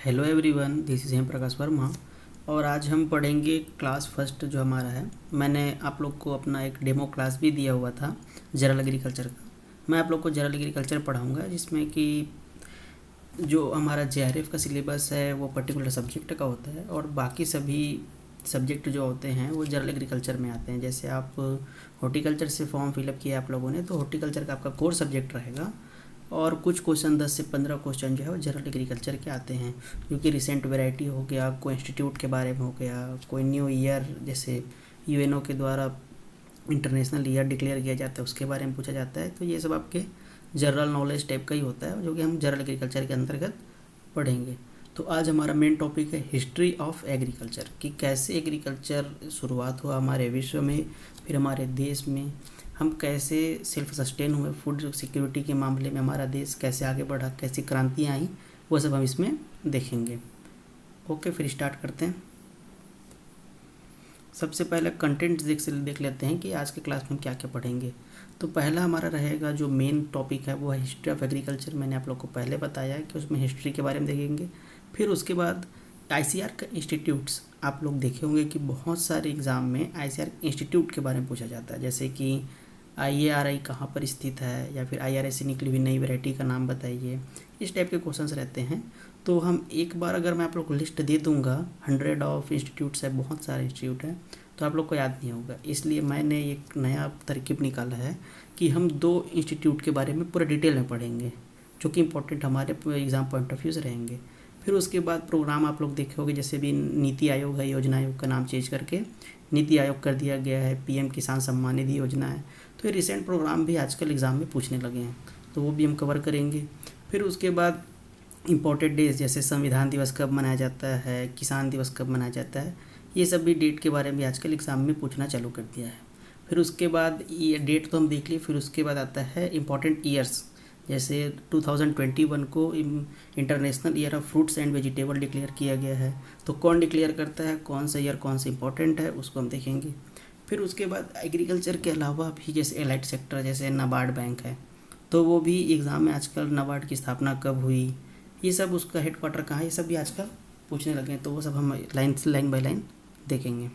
Hello everyone, this is हेम प्रकाश वर्मा। और आज हम पढ़ेंगे क्लास फर्स्ट जो हमारा है। मैंने आप लोग को अपना एक डेमो क्लास भी दिया हुआ था जनरल एग्रीकल्चर का। मैं आप लोग को जनरल एग्रीकल्चर पढ़ाऊंगा, जिसमें कि जो हमारा जेआरएफ का सिलेबस है वो पर्टिकुलर सब्जेक्ट का होता है, और बाकी सभी सब्जेक्ट जो होते हैं वो जनरल एग्रीकल्चर में आते हैं। जैसे आप हॉर्टिकल्चर से फॉर्म फिलअप किया आप लोगों ने, तो हॉर्टिकल्चर का आपका कोर सब्जेक्ट रहेगा, और कुछ क्वेश्चन 10 से 15 क्वेश्चन जो है वो जनरल एग्रीकल्चर के आते हैं, क्योंकि रिसेंट वैरायटी हो गया, कोई इंस्टीट्यूट के बारे में हो गया, कोई न्यू ईयर जैसे यूएनओ के द्वारा इंटरनेशनल ईयर डिक्लेयर किया जाता है उसके बारे में पूछा जाता है। तो ये सब आपके जनरल नॉलेज टाइप का ही होता है, जो कि हम जनरल एग्रीकल्चर के अंतर्गत पढ़ेंगे। तो आज हमारा मेन टॉपिक है हिस्ट्री ऑफ एग्रीकल्चर, कि कैसे एग्रीकल्चर शुरुआत हुआ हमारे विश्व में, फिर हमारे देश में हम कैसे सेल्फ सस्टेन हुए, फूड सिक्योरिटी के मामले में हमारा देश कैसे आगे बढ़ा, कैसी क्रांतियाँ आई, वो सब हम इसमें देखेंगे। ओके, फिर स्टार्ट करते हैं। सबसे पहले कंटेंट देख लेते हैं कि आज के क्लास में हम क्या क्या पढ़ेंगे। तो पहला हमारा रहेगा जो मेन टॉपिक है वो है हिस्ट्री ऑफ एग्रीकल्चर। मैंने आप लोग को पहले बताया कि उसमें हिस्ट्री के बारे में देखेंगे। फिर उसके बाद आईसीआर का इंस्टीट्यूट्स, आप लोग देखे होंगे कि बहुत सारे एग्ज़ाम में आईसीआर इंस्टीट्यूट के बारे में पूछा जाता है, जैसे कि IARI कहाँ पर स्थित है, या फिर IRA से निकली हुई नई वैरायटी का नाम बताइए। इस टाइप के क्वेश्चंस रहते हैं। तो हम एक बार अगर मैं आप लोग को लिस्ट दे दूंगा, 100 ऑफ इंस्टीट्यूट्स है, बहुत सारे इंस्टीट्यूट हैं, तो आप लोग को याद नहीं होगा। इसलिए मैंने एक नया तरकीब निकाला है कि हम 2 इंस्टीट्यूट के बारे में पूरा डिटेल में पढ़ेंगे, जो कि इंपॉर्टेंट हमारे एग्ज़ाम पॉइंट ऑफ व्यू से रहेंगे। फिर उसके बाद प्रोग्राम आप लोग देखे होंगे, जैसे भी नीति आयोग है, योजना आयोग का नाम चेंज करके नीति आयोग कर दिया गया है, PM किसान सम्मान निधि योजना है। तो ये रिसेंट प्रोग्राम भी आजकल एग्ज़ाम में पूछने लगे हैं, तो वो भी हम कवर करेंगे। फिर उसके बाद इम्पोर्टेंट डेज, जैसे संविधान दिवस कब मनाया जाता है, किसान दिवस कब मनाया जाता है, ये सब भी डेट के बारे में आजकल एग्ज़ाम में पूछना चालू कर दिया है। फिर उसके बाद ये डेट तो हम देख लिए। फिर उसके बाद आता है इम्पॉर्टेंट ईयर्स, जैसे 2021 को international year of fruits and vegetable declare किया गया है। तो कौन डिक्लेयर करता है, कौन सा ईयर कौन सा इंपॉर्टेंट है, उसको हम देखेंगे। फिर उसके बाद एग्रीकल्चर के अलावा भी जैसे एलाइड सेक्टर, जैसे नाबार्ड बैंक है, तो वो भी एग्ज़ाम में आजकल नाबार्ड की स्थापना कब हुई, ये सब, उसका हेडक्वार्टर कहाँ है, ये सब भी आजकल पूछने लगे हैं। तो वो सब हम लाइन बाय लाइन देखेंगे।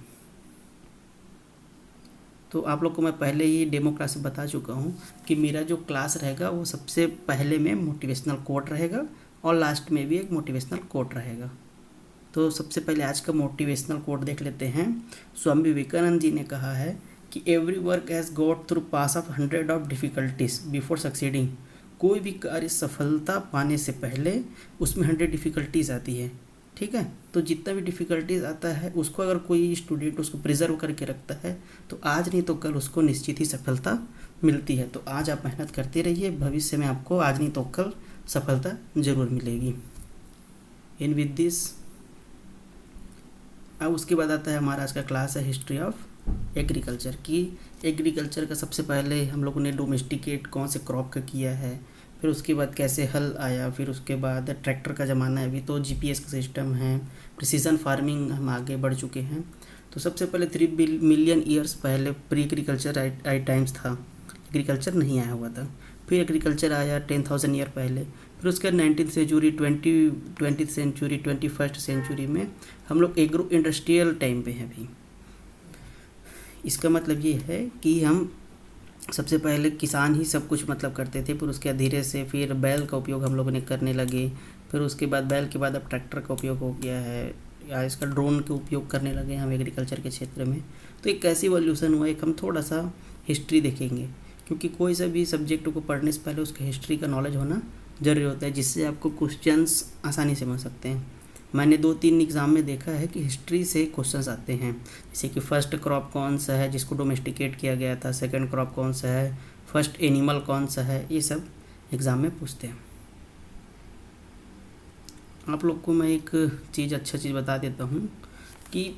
तो आप लोग को मैं पहले ही डेमो क्लास में बता चुका हूँ कि मेरा जो क्लास रहेगा वो सबसे पहले में मोटिवेशनल कोट रहेगा, और लास्ट में भी एक मोटिवेशनल कोट रहेगा। तो सबसे पहले आज का मोटिवेशनल कोट देख लेते हैं। स्वामी विवेकानंद जी ने कहा है कि every work has got through pass of 100 of difficulties before succeeding. कोई भी कार्य सफलता पाने से पहले उसमें 100 डिफ़िकल्टीज आती है। ठीक है, तो जितना भी डिफ़िकल्टीज आता है उसको अगर कोई स्टूडेंट उसको प्रिजर्व करके रखता है, तो आज नहीं तो कल उसको निश्चित ही सफलता मिलती है। तो आज आप मेहनत करते रहिए, भविष्य में आपको आज नहीं तो कल सफलता ज़रूर मिलेगी। इन विद दिस, अब उसके बाद आता है हमारा आज का क्लास है हिस्ट्री ऑफ एग्रीकल्चर की। एग्रीकल्चर का सबसे पहले हम लोगों ने डोमेस्टिकेट कौन से क्रॉप का किया है, फिर उसके बाद कैसे हल आया, फिर उसके बाद ट्रैक्टर का ज़माना है, अभी तो GPS का सिस्टम है, प्रिसीजन फार्मिंग हम आगे बढ़ चुके हैं। तो सबसे पहले 3 मिलियन ईयर्स पहले प्री एग्रीकल्चर टाइम्स था, एग्रीकल्चर नहीं आया हुआ था। फिर एग्रीकल्चर आया 10,000 ईयर पहले। फिर उसके 19th century, 20th century, 21st century में हम लोग एग्रो इंडस्ट्रियल टाइम पे हैं अभी। इसका मतलब ये है कि हम सबसे पहले किसान ही सब कुछ मतलब करते थे, फिर उसके धीरे से फिर बैल का उपयोग हम लोगों ने करने लगे। फिर उसके बाद बैल के बाद अब ट्रैक्टर का उपयोग हो गया है, या इसका ड्रोन के उपयोग करने लगे हम एग्रीकल्चर के क्षेत्र में। तो एक कैसी इवोल्यूशन हुआ, एक हम थोड़ा सा हिस्ट्री देखेंगे, क्योंकि कोई सा भी सब्जेक्ट को पढ़ने से पहले उसका हिस्ट्री का नॉलेज होना ज़रूरी होता है, जिससे आपको क्वेश्चंस आसानी से बन सकते हैं। मैंने 2-3 एग्ज़ाम में देखा है कि हिस्ट्री से क्वेश्चंस आते हैं, जैसे कि फर्स्ट क्रॉप कौन सा है जिसको डोमेस्टिकेट किया गया था, सेकंड क्रॉप कौन सा है, फर्स्ट एनिमल कौन सा है, ये सब एग्ज़ाम में पूछते हैं। आप लोग को मैं एक अच्छा चीज़ बता देता हूँ कि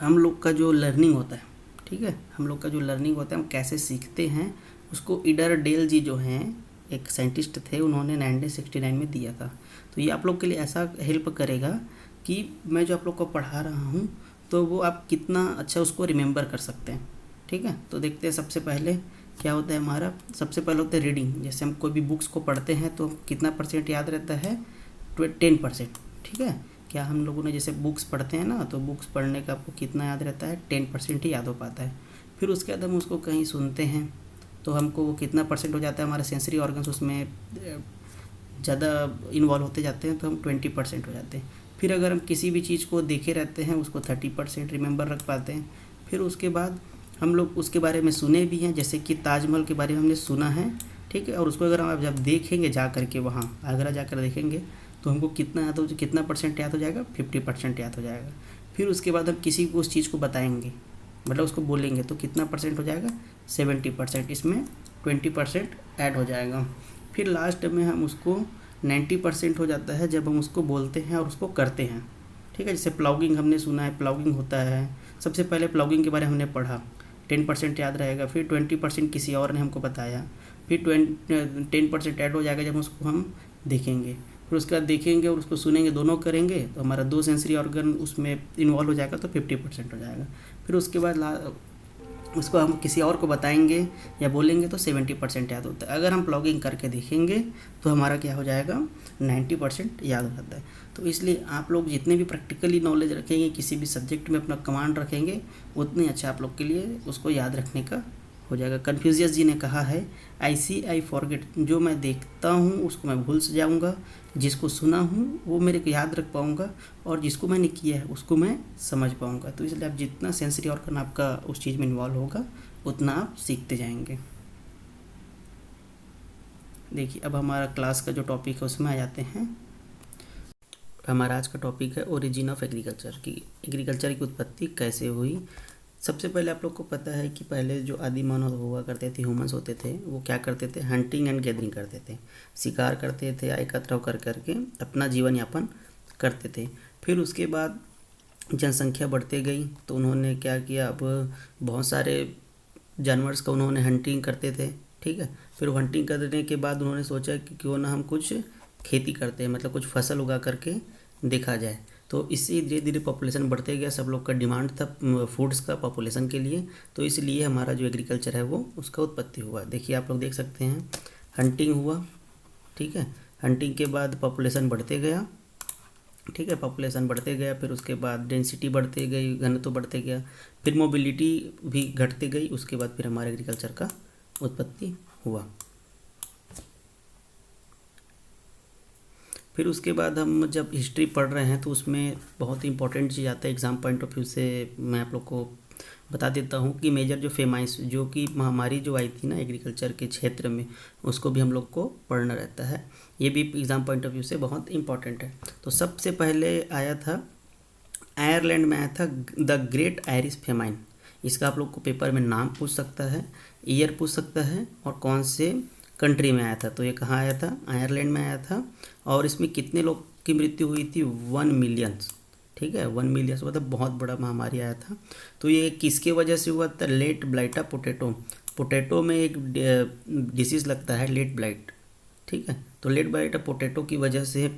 हम लोग का जो लर्निंग होता है, ठीक है, हम लोग का जो लर्निंग होता है, हम कैसे सीखते हैं, उसको इडर डेल जी जो हैं एक साइंटिस्ट थे, उन्होंने 1969 में दिया था। तो ये आप लोग के लिए ऐसा हेल्प करेगा कि मैं जो आप लोग को पढ़ा रहा हूँ तो वो आप कितना अच्छा उसको रिमेंबर कर सकते हैं। ठीक है, तो देखते हैं सबसे पहले क्या होता है हमारा। सबसे पहले होता है रीडिंग। जैसे हम कोई भी बुक्स को पढ़ते हैं तो कितना % याद रहता है, 10%। ठीक है। क्या हम लोगों ने जैसे बुक्स पढ़ते हैं ना, तो बुक्स पढ़ने का आपको कितना याद रहता है, 10% ही याद हो पाता है। फिर उसके बाद हम उसको कहीं सुनते हैं तो हमको वो कितना परसेंट हो जाता है, हमारे सेंसरी ऑर्गन्स उसमें ज़्यादा इन्वॉल्व होते जाते हैं, तो हम 20% हो जाते हैं। फिर अगर हम किसी भी चीज़ को देखे रहते हैं उसको 30% रिमेंबर रख पाते हैं। फिर उसके बाद हम लोग उसके बारे में सुने भी हैं, जैसे कि ताजमहल के बारे में हमने सुना है, ठीक है। और उसको अगर हम जब देखेंगे जा कर के वहाँ आगरा जाकर देखेंगे तो हमको कितना याद हो, कितना परसेंट याद हो जाएगा, 50% याद हो जाएगा। फिर उसके बाद हम किसी को उस चीज़ को बताएंगे, मतलब उसको बोलेंगे, तो कितना परसेंट हो जाएगा, 70%। इसमें 20% ऐड हो जाएगा। फिर लास्ट में हम उसको 90% हो जाता है जब हम उसको बोलते हैं और उसको करते हैं, ठीक है। जैसे प्लॉगिंग हमने सुना है, प्लॉगिंग होता है, सबसे पहले प्लॉगिंग के बारे में हमने पढ़ा, 10% याद रहेगा। फिर 20% किसी और ने हमको बताया। फिर 10% ऐड हो जाएगा जब उसको हम देखेंगे। फिर उसके बाद देखेंगे और उसको सुनेंगे, दोनों करेंगे तो हमारा 2 सेंसरी ऑर्गन उसमें इन्वॉल्व हो जाएगा, तो 50% हो जाएगा। फिर उसके बाद उसको हम किसी और को बताएंगे या बोलेंगे तो 70% याद होता है। अगर हम प्लॉगिंग करके देखेंगे तो हमारा क्या हो जाएगा, 90% याद हो जाता है। तो इसलिए आप लोग जितने भी प्रैक्टिकली नॉलेज रखेंगे, किसी भी सब्जेक्ट में अपना कमांड रखेंगे, उतने अच्छा आप लोग के लिए उसको याद रखने का हो जाएगा। कन्फ्यूशियस जी ने कहा है, आई सी आई फॉरगेट, जो मैं देखता हूँ उसको मैं भूल जाऊँगा, जिसको सुना हूँ वो मेरे को याद रख पाऊँगा, और जिसको मैंने किया है उसको मैं समझ पाऊँगा। तो इसलिए आप जितना सेंसरी ऑर्गन आपका उस चीज़ में इन्वॉल्व होगा उतना आप सीखते जाएंगे। देखिए अब हमारा क्लास का जो टॉपिक है उसमें आ जाते हैं। हमारा आज का टॉपिक है ओरिजिन ऑफ एग्रीकल्चर की, एग्रीकल्चर की उत्पत्ति कैसे हुई। सबसे पहले आप लोग को पता है कि पहले जो आदि मानव हुआ करते थे, ह्यूमंस होते थे, वो क्या करते थे, हंटिंग एंड गैदरिंग करते थे, शिकार करते थे या एकत्र होकर करके अपना जीवन यापन करते थे। फिर उसके बाद जनसंख्या बढ़ते गई तो उन्होंने क्या किया, अब बहुत सारे जानवर्स का उन्होंने हंटिंग करते थे, ठीक है। फिर हंटिंग करने के बाद उन्होंने सोचा कि क्यों ना हम कुछ खेती करते हैं, मतलब कुछ फसल उगा करके देखा जाए। तो इससे धीरे धीरे पॉपुलेशन बढ़ते गया, सब लोग का डिमांड था फूड्स का पॉपुलेशन के लिए, तो इसलिए हमारा जो एग्रीकल्चर है वो उसका उत्पत्ति हुआ। देखिए आप लोग देख सकते हैं, हंटिंग हुआ, ठीक है। हंटिंग के बाद पॉपुलेशन बढ़ते गया, ठीक है, पॉपुलेशन बढ़ते गया। फिर उसके बाद डेंसिटी बढ़ते गई, घनत्व बढ़ते गया, फिर मोबिलिटी भी घटते गई। उसके बाद फिर हमारे एग्रीकल्चर का उत्पत्ति हुआ। फिर उसके बाद हम जब हिस्ट्री पढ़ रहे हैं तो उसमें बहुत ही इंपॉर्टेंट चीज़ आता है, एग्ज़ाम पॉइंट ऑफ व्यू से मैं आप लोग को बता देता हूँ कि मेजर जो फेमाइस, जो कि महामारी जो आई थी ना एग्रीकल्चर के क्षेत्र में, उसको भी हम लोग को पढ़ना रहता है। ये भी एग्ज़ाम पॉइंट ऑफ व्यू से बहुत इंपॉर्टेंट है। तो सबसे पहले आया था, आयरलैंड में आया था द ग्रेट आयरिश फेमाइन। इसका आप लोग को पेपर में नाम पूछ सकता है, ईयर पूछ सकता है, और कौन से कंट्री में आया था। तो ये कहाँ आया था, आयरलैंड में आया था। और इसमें कितने लोग की मृत्यु हुई थी, 1 मिलियन, ठीक है, 1 मिलियन, मतलब बहुत बड़ा महामारी आया था। तो ये किसके वजह से हुआ था, लेट ब्लाइटा पोटैटो, पोटैटो में एक डिसीज़ लगता है लेट ब्लाइट, ठीक है। तो लेट ब्लाइटा पोटैटो की वजह से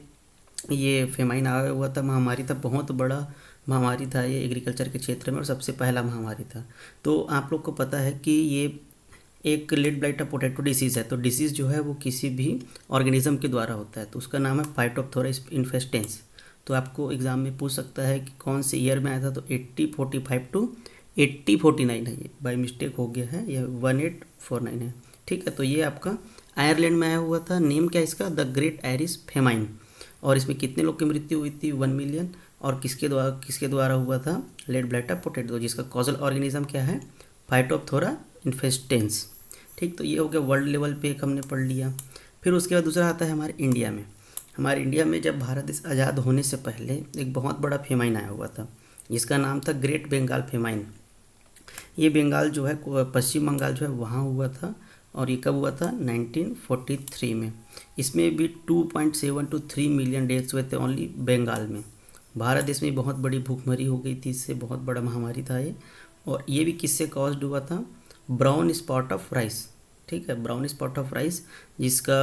ये फेमाइन आया हुआ था, महामारी था, बहुत बड़ा महामारी था ये एग्रीकल्चर के क्षेत्र में, और सबसे पहला महामारी था। तो आप लोग को पता है कि ये एक लेट ब्लाइटा पोटैटो डिसीज़ है। तो डिसीज़ जो है वो किसी भी ऑर्गेनिज्म के द्वारा होता है, तो उसका नाम है फाइटोप्थोरा इन्फेस्टेंस। तो आपको एग्ज़ाम में पूछ सकता है कि कौन से ईयर में आया था, तो 8045 टू 8049 है, ये बाई मिस्टेक हो गया है, यह 1849 है, ठीक है। तो ये आपका आयरलैंड में आया हुआ था। नेम क्या इसका, द ग्रेट आयरिश फेमाइन। और इसमें कितने लोग की मृत्यु हुई थी, 1 मिलियन। और किसके द्वारा हुआ था, लेट ब्लाइटा पोटैटो, जिसका कॉजल ऑर्गेनिज्म क्या है, फाइटोप्थोरा इन्फेस्टेंस, ठीक। तो ये हो गया वर्ल्ड लेवल पे एक हमने पढ़ लिया। फिर उसके बाद दूसरा आता है हमारे इंडिया में। हमारे इंडिया में जब भारत देश आज़ाद होने से पहले एक बहुत बड़ा फेमाइन आया हुआ था, जिसका नाम था ग्रेट बंगाल फेमाइन। ये बंगाल जो है, पश्चिम बंगाल जो है वहाँ हुआ था, और ये कब हुआ था, 1943 में। इसमें भी 2.7 मिलियन डेथ्स हुए थे ओनली बंगाल में। भारत देश में बहुत बड़ी भूखमरी हो गई थी, इससे बहुत बड़ा महामारी था ये। और ये भी किससे कॉज्ड हुआ था, ब्राउन स्पॉट ऑफ राइस, ठीक है, ब्राउन स्पॉट ऑफ राइस, जिसका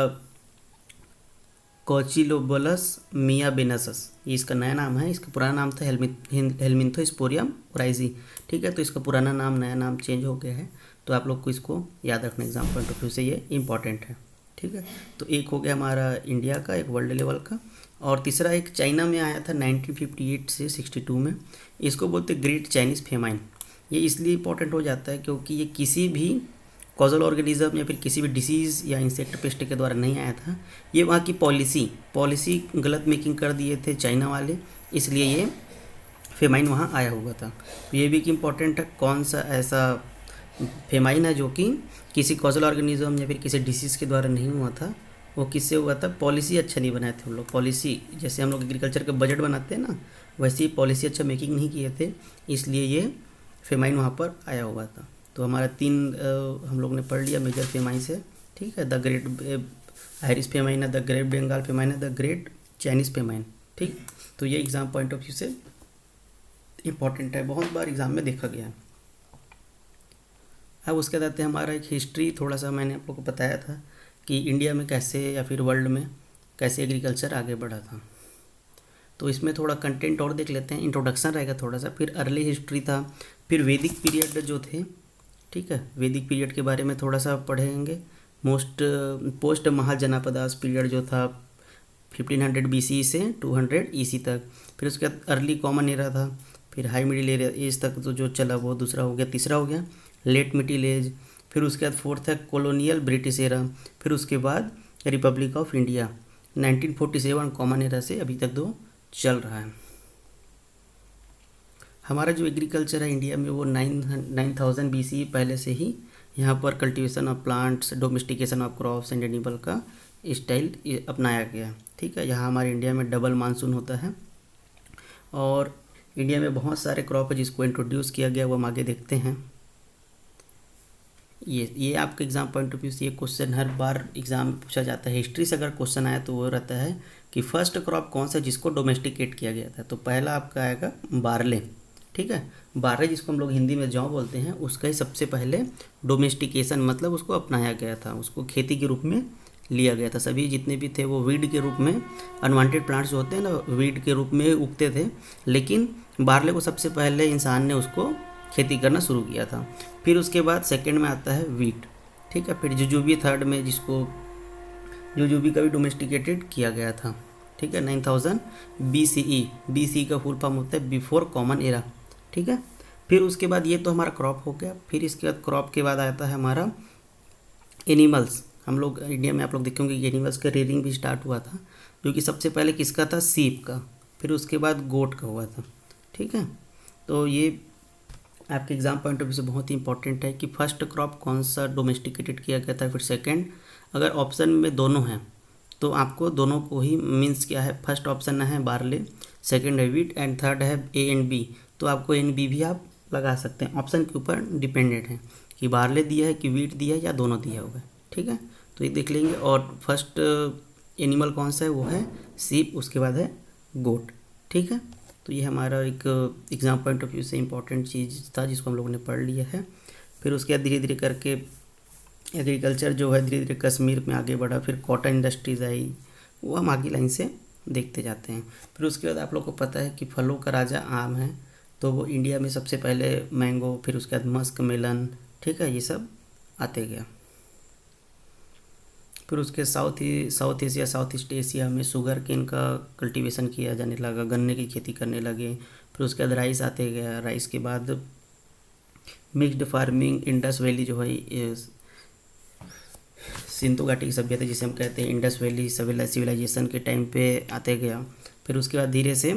कोचिलोबोलस मियाबेनेसस, ये इसका नया नाम है। इसका पुराना नाम था हेलमिंथोस्पोरियम ओराइजी, ठीक है। तो इसका पुराना नाम, नया नाम चेंज हो गया है। तो आप लोग को इसको याद रखना, एग्जाम पॉइंट ऑफ व्यू से ये इंपॉर्टेंट है, ठीक है। तो एक हो गया हमारा इंडिया का, एक वर्ल्ड लेवल का। और तीसरा एक चाइना में आया था 1958 से 62 में, इसको बोलते ग्रेट चाइनीज़ फेमाइन। ये इसलिए इंपॉर्टेंट हो जाता है क्योंकि ये किसी भी कॉजल ऑर्गेनिज्म या फिर किसी भी डिसीज़ या इंसेक्ट पेस्ट के द्वारा नहीं आया था। ये वहाँ की पॉलिसी गलत मेकिंग कर दिए थे चाइना वाले, इसलिए ये फेमाइन वहाँ आया हुआ था। तो ये भी कि इम्पॉर्टेंट है कौन सा ऐसा फेमाइन है जो कि किसी कॉजल ऑर्गेनिज्म या फिर किसी डिसीज़ के द्वारा नहीं हुआ था, वो किससे हुआ था, पॉलिसी अच्छा नहीं बनाए थे हम लोग। पॉलिसी जैसे हम लोग एग्रीकल्चर का बजट बनाते हैं ना, वैसे ही पॉलिसी अच्छा मेकिंग नहीं किए थे, इसलिए ये फेमाइन वहाँ पर आया हुआ था। तो हमारा 3 हम लोग ने पढ़ लिया मेजर फेमाइन से, ठीक है। द ग्रेट आयरिश फेमाइन है, द ग्रेट बंगाल फेमाइन है, द ग्रेट चाइनीज़ फेमाइन, ठीक। तो ये एग्ज़ाम पॉइंट ऑफ व्यू से इम्पॉर्टेंट है, बहुत बार एग्ज़ाम में देखा गया है। अब उसके बाद आते हैं हमारा एक हिस्ट्री, थोड़ा सा मैंने आप लोग को बताया था कि इंडिया में कैसे या फिर वर्ल्ड में कैसे एग्रीकल्चर आगे बढ़ा था। तो इसमें थोड़ा कंटेंट और देख लेते हैं, इंट्रोडक्शन रहेगा थोड़ा सा, फिर अर्ली हिस्ट्री था, फिर वैदिक पीरियड जो थे, ठीक है, वैदिक पीरियड के बारे में थोड़ा सा पढ़ेंगे। पोस्ट महाजनापदास पीरियड जो था 1500 BC से 200 EC तक, फिर उसके बाद अर्ली कॉमन एरा था, फिर हाई मिडिल एज तक तो जो चला वो दूसरा हो गया, तीसरा हो गया लेट मिडिल एज, फिर उसके बाद फोर्थ है कॉलोनियल ब्रिटिश एरा, फिर उसके बाद Republic of India 1947 common era से अभी तक दो चल रहा है। हमारा जो एग्रीकल्चर है इंडिया में वो 9000 BC पहले से ही यहाँ पर cultivation of plants, domestication of crops and animal का स्टाइल अपनाया गया, ठीक है। यहाँ हमारे इंडिया में डबल मानसून होता है और इंडिया में बहुत सारे क्रॉप है जिसको इंट्रोड्यूस किया गया, वो हम आगे देखते हैं। ये आपके एग्ज़ाम पॉइंट ऑफ व्यू से ये क्वेश्चन हर बार एग्ज़ाम में पूछा जाता है। हिस्ट्री से अगर क्वेश्चन आया तो वो रहता है कि फर्स्ट क्रॉप कौन सा जिसको डोमेस्टिकेट किया गया था। तो पहला आपका आएगा बारले, ठीक है। बारले जिसको हम लोग हिंदी में जौ बोलते हैं, उसका ही सबसे पहले डोमेस्टिकेशन मतलब उसको अपनाया गया था, उसको खेती के रूप में लिया गया था। सभी जितने भी थे वो वीड के रूप में, अनवांटेड प्लांट्स जो होते हैं ना, वीड के रूप में उगते थे, लेकिन बारले को सबसे पहले इंसान ने उसको खेती करना शुरू किया था। फिर उसके बाद सेकंड में आता है वीट, ठीक है। फिर जुजुबी थर्ड में, जिसको जुजुबी का भी डोमेस्टिकेटेड किया गया था, ठीक है, 9000 BCE। BCE का फुल फॉर्म होता है बिफोर कॉमन एरा, ठीक है। फिर उसके बाद ये तो हमारा क्रॉप हो गया। फिर इसके बाद क्रॉप के बाद आता है हमारा एनिमल्स। हम लोग इंडिया में आप लोग देखेंगे कि एनिमल्स का रेयरिंग भी स्टार्ट हुआ था, जो कि सबसे पहले किसका था, सीप का, फिर उसके बाद गोट का हुआ था, ठीक है। तो ये आपके एग्ज़ाम पॉइंट ऑफ व्यू से बहुत ही इंपॉर्टेंट है कि फर्स्ट क्रॉप कौन सा डोमेस्टिकेटेड किया गया था, फिर सेकंड। अगर ऑप्शन में दोनों हैं तो आपको दोनों को ही मीन्स क्या है, फर्स्ट ऑप्शन है बारले, सेकंड है वीट एंड थर्ड है A and B, तो आपको A and B भी आप लगा सकते हैं। ऑप्शन के ऊपर डिपेंडेंट है कि बारले दिया है कि वीट दिया है या दोनों दिया हुआ है, ठीक है। तो ये देख लेंगे। और फर्स्ट एनिमल कौन सा है, वो है सीप, उसके बाद है गोट, ठीक है। तो ये हमारा एक एग्ज़ाम पॉइंट ऑफ व्यू से इम्पॉर्टेंट चीज़ था जिसको हम लोगों ने पढ़ लिया है। फिर उसके बाद धीरे धीरे करके एग्रीकल्चर जो है धीरे धीरे कश्मीर में आगे बढ़ा, फिर कॉटन इंडस्ट्रीज़ आई, वो हम आगे लाइन से देखते जाते हैं। फिर उसके बाद आप लोग को पता है कि फलों का राजा आम है, तो वो इंडिया में सबसे पहले मैंगो, फिर उसके बाद मस्क मेलन, ठीक है, ये सब आते गया। फिर उसके south Asia, south east Asia में शुगर केन का कल्टीवेशन किया जाने लगा, गन्ने की खेती करने लगे। फिर उसके बाद राइस आते गया, राइस के बाद मिक्स्ड फार्मिंग, इंडस वैली जो है सिंधु घाटी की सभ्यता जिसे हम कहते हैं, इंडस वैली सिविलाइजेशन के टाइम पे आते गया। फिर उसके बाद धीरे से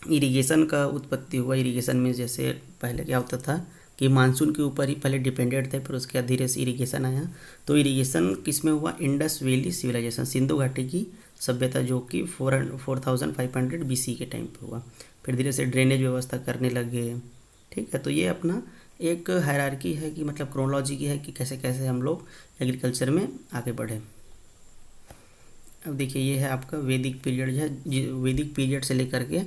इरिगेशन का उत्पत्ति हुआ। इरिगेशन में जैसे पहले क्या होता था कि मानसून के ऊपर ही पहले डिपेंडेंट थे, फिर उसके बाद धीरे से इरिगेशन आया। तो इरिगेशन किस में हुआ, इंडस वैली सिविलाइजेशन, सिंधु घाटी की सभ्यता, जो कि 4500 BC के टाइम पे हुआ। फिर धीरे से ड्रेनेज व्यवस्था करने लगे, ठीक है। तो ये अपना एक हायरार्की है कि मतलब क्रोनोलॉजी की है कि कैसे कैसे हम लोग एग्रीकल्चर में आगे बढ़े। अब देखिए ये है आपका वैदिक पीरियड है। वैदिक पीरियड से लेकर के